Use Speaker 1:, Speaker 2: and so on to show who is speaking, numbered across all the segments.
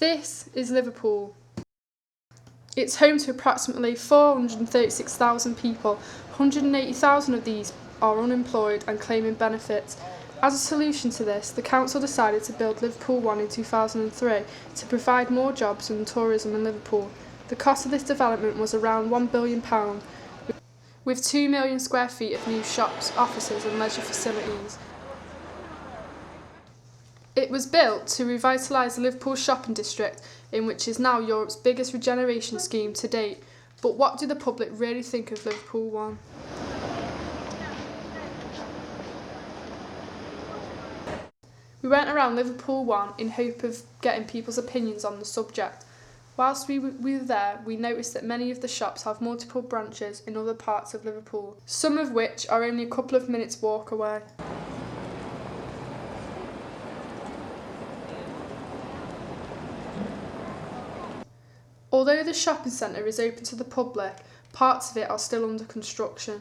Speaker 1: This is Liverpool. It's home to approximately 436,000 people. 180,000 of these are unemployed and claiming benefits. As a solution to this, the council decided to build Liverpool 1 in 2003 to provide more jobs and tourism in Liverpool. The cost of this development was around £1 billion, with 2 million square feet of new shops, offices and leisure facilities. It was built to revitalise the Liverpool shopping district, in which is now Europe's biggest regeneration scheme to date. But what do the public really think of Liverpool 1? We went around Liverpool 1 in hope of getting people's opinions on the subject. Whilst we were there, we noticed that many of the shops have multiple branches in other parts of Liverpool, some of which are only a couple of minutes' walk away. Although the shopping centre is open to the public, parts of it are still under construction.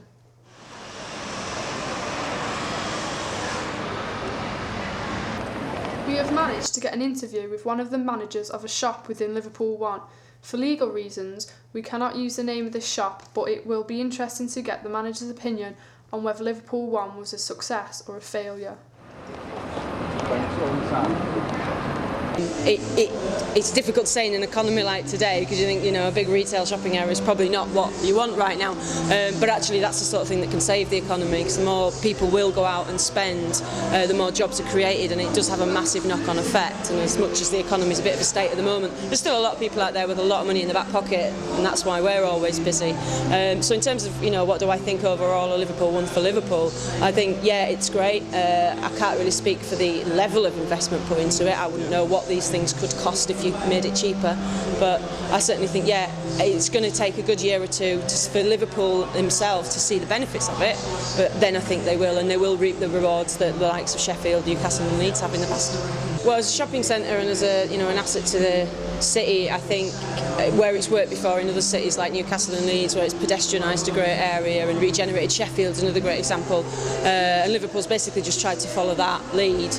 Speaker 1: We have managed to get an interview with one of the managers of a shop within Liverpool 1. For legal reasons, we cannot use the name of this shop, but it will be interesting to get the manager's opinion on whether Liverpool 1 was a success or a failure.
Speaker 2: It's difficult to say in an economy like today, because you think, a big retail shopping area is probably not what you want right now, but actually that's the sort of thing that can save the economy, because the more people will go out and spend, the more jobs are created, and it does have a massive knock-on effect. And as much as the economy is a bit of a state at the moment, there's still a lot of people out there with a lot of money in the back pocket, and that's why we're always busy. So in terms of what do I think overall of Liverpool 1 for Liverpool, I think it's great. I can't really speak for the level of investment put into it. I wouldn't know what these things could cost if you made it cheaper, but I certainly think it's going to take a good year or two for Liverpool himself to see the benefits of it, but then I think they will, and they will reap the rewards that the likes of Sheffield, Newcastle and Leeds have in the past. Well, as a shopping centre and as an asset to the city, I think where it's worked before in other cities like Newcastle and Leeds, where it's pedestrianised a great area and regenerated, Sheffield's another great example, and Liverpool's basically just tried to follow that lead.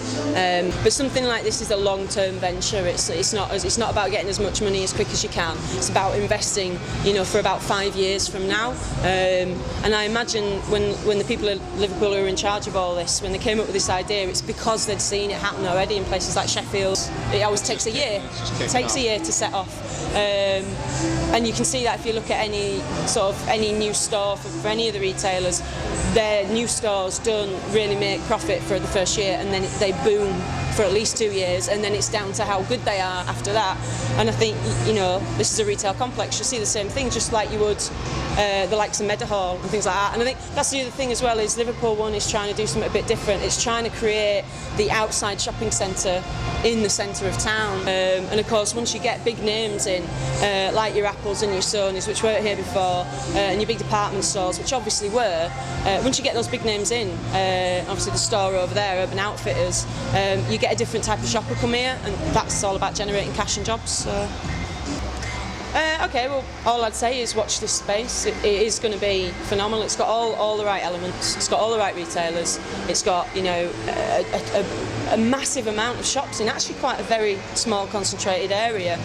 Speaker 2: But something like this is a long-term venture. It's not about getting as much money as quick as you can. It's about investing, for about 5 years from now. And I imagine when the people of Liverpool who are in charge of all this, when they came up with this idea, it's because they'd seen it happen already in places like Sheffield. It always takes a year. It takes a year to set off. And you can see that if you look at any new store for any of the retailers, their new stores don't really make profit for the first year, and then they boom for at least 2 years, and then it's down to how good they are after that. And I think, this is a retail complex, you'll see the same thing, just like you would the likes of Meadowhall and things like that. And I think that's the other thing as well, is Liverpool 1 is trying to do something a bit different. It's trying to create the outside shopping centre in the centre of town. And of course, once you get big names in, like your Apples and your Sonys, which weren't here before, and your big department stores, which obviously were, once you get those big names in, obviously the store over there, Urban Outfitters, you get a different type of shopper come here, and that's all about generating cash and jobs. So. Okay, well, all I'd say is watch this space. It is going to be phenomenal. It's got all the right elements. It's got all the right retailers. It's got, a massive amount of shops in actually quite a very small, concentrated area.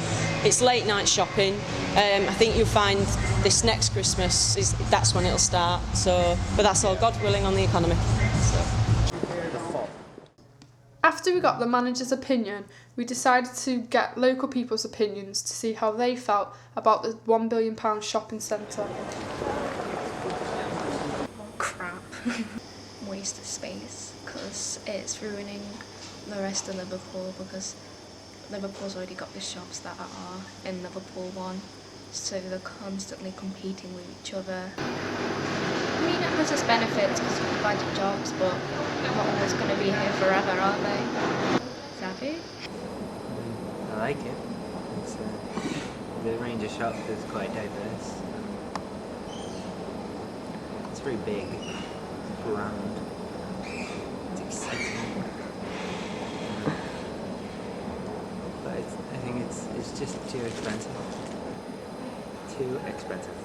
Speaker 2: It's late night shopping. I think you'll find this next Christmas that's when it'll start. So, but that's all God willing on the economy. So.
Speaker 1: After we got the manager's opinion, we decided to get local people's opinions to see how they felt about the £1 billion shopping centre.
Speaker 3: Crap. Waste of space, because it's ruining the rest of Liverpool, because Liverpool's already got the shops that are in Liverpool 1, so they're constantly competing with each other. I mean, it has its benefits because it provides jobs, but they're not always going to be here forever, are they? Savvy?
Speaker 4: I like it. The range of shops is quite diverse. It's very big, it's grand, it's exciting. But I think it's just too expensive. Too expensive.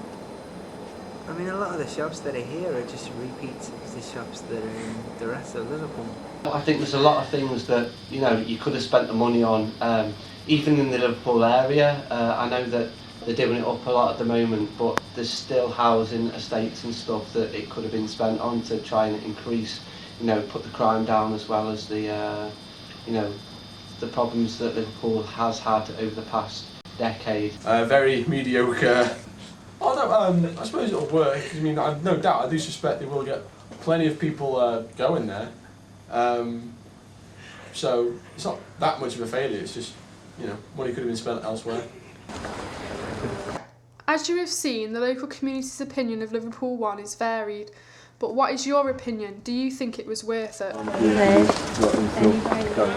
Speaker 4: I mean, a lot of the shops that are here are just repeats of the shops that are in the rest of Liverpool.
Speaker 5: I think there's a lot of things that you could have spent the money on even in the Liverpool area. I know that they're doing it up a lot at the moment, but there's still housing estates and stuff that it could have been spent on to try and increase, put the crime down, as well as the, the problems that Liverpool has had over the past decade.
Speaker 6: Very mediocre. Oh no, I suppose it'll work. I mean, I've no doubt. I do suspect they will get plenty of people going there. So it's not that much of a failure. It's just, money could have been spent elsewhere.
Speaker 1: As you have seen, the local community's opinion of Liverpool 1 is varied. But what is your opinion? Do you think it was worth it?
Speaker 7: No. Anybody.